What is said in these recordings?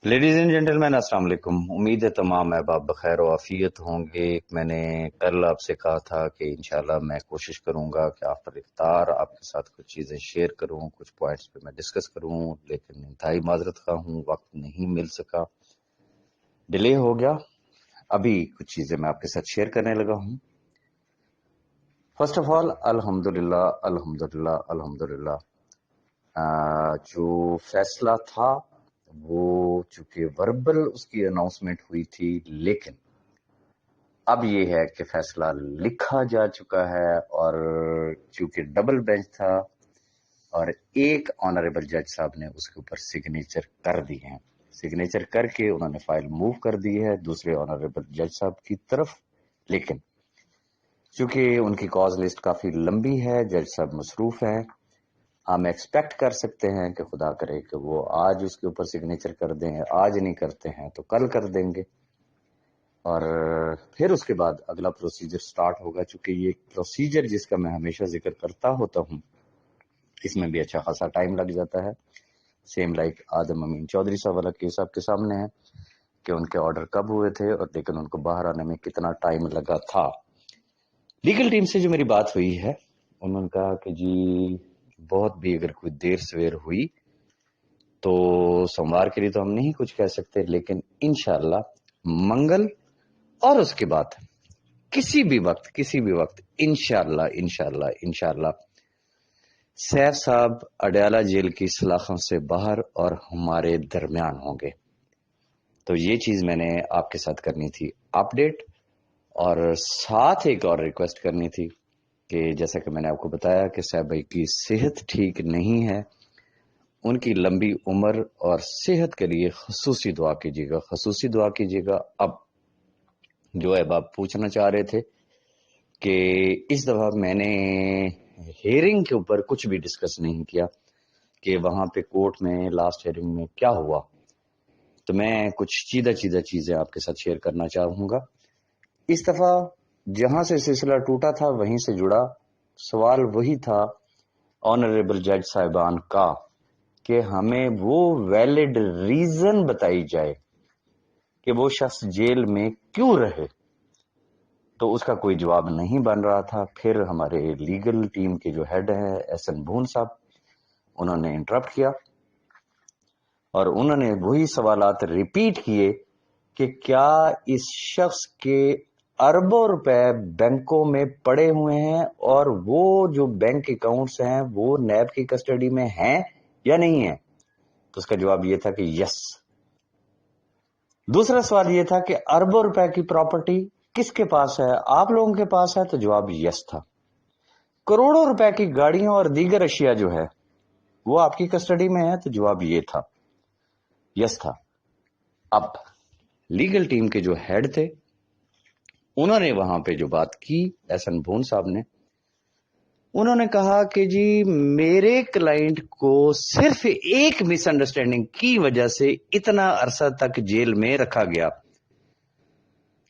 Ladies and gentleman السلام علیکم. امید ہے تمام احباب بخیر و عافیت ہوں گے. میں نے کل آپ سے کہا تھا کہ انشاءاللہ میں کوشش کروں گا کہ آفٹر افطار آپ کے ساتھ کچھ چیزیں شیئر کروں، کچھ پوائنٹس پہ میں ڈسکس کروں، لیکن انتہائی معذرت خواہ ہوں، وقت نہیں مل سکا، ڈیلے ہو گیا. ابھی کچھ چیزیں میں آپ کے ساتھ شیئر کرنے لگا ہوں. فرسٹ آف آل الحمدللہ الحمدللہ الحمدللہ جو فیصلہ تھا وہ چونکہ وربل اس کی اناؤنسمنٹ ہوئی تھی، لیکن اب یہ ہے کہ فیصلہ لکھا جا چکا ہے، اور چونکہ ڈبل بینچ تھا اور ایک آنریبل جج صاحب نے اس کے اوپر سگنیچر کر دی ہیں، سگنیچر کر کے انہوں نے فائل موو کر دی ہے دوسرے آنریبل جج صاحب کی طرف. لیکن چونکہ ان کی کاز لسٹ کافی لمبی ہے، جج صاحب مصروف ہیں، ہم ایکسپیکٹ کر سکتے ہیں کہ خدا کرے کہ وہ آج اس کے اوپر سگنیچر کر دیں، آج نہیں کرتے ہیں تو کل کر دیں گے، اور پھر اس کے بعد اگلا پروسیجر سٹارٹ ہوگا. چونکہ یہ پروسیجر جس کا میں ہمیشہ ذکر کرتا ہوتا ہوں، اس میں بھی اچھا خاصا ٹائم لگ جاتا ہے. سیم لائک آدم امین چودھری صاحب والا کیس آپ کے سامنے ہے کہ ان کے آرڈر کب ہوئے تھے اور لیکن ان کو باہر آنے میں کتنا ٹائم لگا تھا. لیگل ٹیم سے جو میری بات ہوئی ہے، انہوں نے کہا کہ جی بہت بھی اگر کوئی دیر سویر ہوئی تو سوموار کے لیے تو ہم نہیں کچھ کہہ سکتے، لیکن انشاءاللہ منگل اور اس کے بعد کسی بھی وقت انشاءاللہ سیف صاحب اڈیالہ جیل کی سلاخوں سے باہر اور ہمارے درمیان ہوں گے. تو یہ چیز میں نے آپ کے ساتھ کرنی تھی اپڈیٹ، اور ساتھ ایک اور ریکویسٹ کرنی تھی کہ جیسا کہ میں نے آپ کو بتایا کہ صاحب بھائی کی صحت ٹھیک نہیں ہے، ان کی لمبی عمر اور صحت کے لیے خصوصی دعا کیجیے گا. اب جو احباب پوچھنا چاہ رہے تھے کہ اس دفعہ میں نے ہیئرنگ کے اوپر کچھ بھی ڈسکس نہیں کیا کہ وہاں پہ کورٹ میں لاسٹ ہیئرنگ میں کیا ہوا، تو میں کچھ چیزیں آپ کے ساتھ شیئر کرنا چاہوں گا. اس دفعہ جہاں سے سلسلہ ٹوٹا تھا وہیں سے جڑا سوال وہی تھا آنریبل جج صاحبان کا کہ ہمیں وہ ویلڈ ریزن بتائی جائے کہ وہ شخص جیل میں کیوں رہے. تو اس کا کوئی جواب نہیں بن رہا تھا. پھر ہمارے لیگل ٹیم کے جو ہیڈ ہیں ایس این بھون صاحب، انہوں نے انٹرپٹ کیا اور انہوں نے وہی سوالات ریپیٹ کیے کہ کیا اس شخص کے اربوں روپے بینکوں میں پڑے ہوئے ہیں اور وہ جو بینک اکاؤنٹس ہیں وہ نیب کی کسٹڈی میں ہیں یا نہیں ہیں. تو اس کا جواب یہ تھا کہ یس. دوسرا سوال یہ تھا کہ اربوں روپے کی پراپرٹی کس کے پاس ہے، آپ لوگوں کے پاس ہے؟ تو جواب یس تھا. کروڑوں روپے کی گاڑیاں اور دیگر اشیاء جو ہے وہ آپ کی کسٹڈی میں ہے؟ تو جواب یہ تھا، یس تھا. اب لیگل ٹیم کے جو ہیڈ تھے انہوں نے وہاں پہ جو بات کی، ایس این بھون صاحب نے، انہوں نے کہا کہ جی میرے کلائنٹ کو صرف ایک مس انڈرسٹینڈنگ کی وجہ سے اتنا عرصہ تک جیل میں رکھا گیا.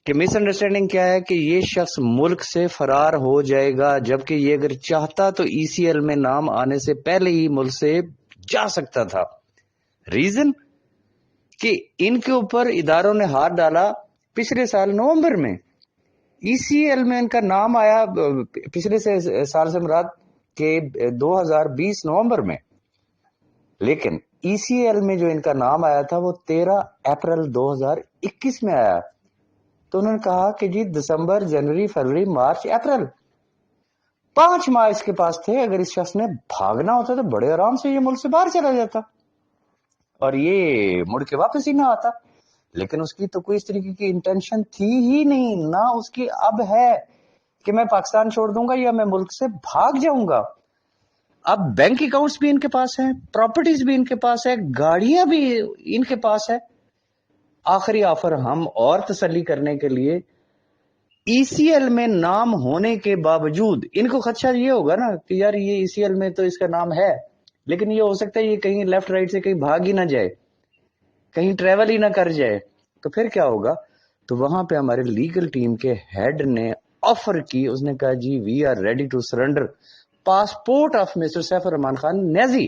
کہ مس انڈرسٹینڈنگ کیا ہے کہ یہ شخص ملک سے فرار ہو جائے گا، جبکہ یہ اگر چاہتا تو ای سی ایل میں نام آنے سے پہلے ہی ملک سے جا سکتا تھا. ریزن کہ ان کے اوپر اداروں نے ہاتھ ڈالا پچھلے سال نومبر میں. ای سی ایل میں ان کا نام آیا پچھلے سال سے مراد کہ 2020 نومبر میں، لیکن ای سی ایل میں جو ان کا نام آیا تھا وہ 13 اپریل 2021 میں آیا. تو انہوں نے کہا کہ جی دسمبر، جنوری، فروری، مارچ، اپریل 5 ماہ اس کے پاس تھے. اگر اس شخص نے بھاگنا ہوتا تو بڑے آرام سے یہ ملک سے باہر چلا جاتا اور یہ مڑ کے واپس ہی نہ آتا. لیکن اس کی تو کوئی اس طریقے کی انٹینشن تھی ہی نہیں، نہ اس کی اب ہے کہ میں پاکستان چھوڑ دوں گا یا میں ملک سے بھاگ جاؤں گا. اب بینک اکاؤنٹس بھی ان کے پاس ہیں، پراپرٹیز بھی ان کے پاس ہے، گاڑیاں بھی ان کے پاس ہے. آخری آفر ہم اور تسلی کرنے کے لیے ای سی ایل میں نام ہونے کے باوجود ان کو خدشہ یہ ہوگا نا کہ یار یہ ای سی ایل میں تو اس کا نام ہے، لیکن یہ ہو سکتا ہے یہ کہیں لیفٹ رائٹ سے کہیں بھاگ ہی نہ جائے، کہیں ٹریول ہی نہ کر جائے، تو پھر کیا ہوگا. تو وہاں پہ ہمارے لیگل ٹیم کے ہیڈ نے آفر کی، اس نے کہا جی we are ready to surrender passport of mister Saif ur-Rehman Khan Niazi.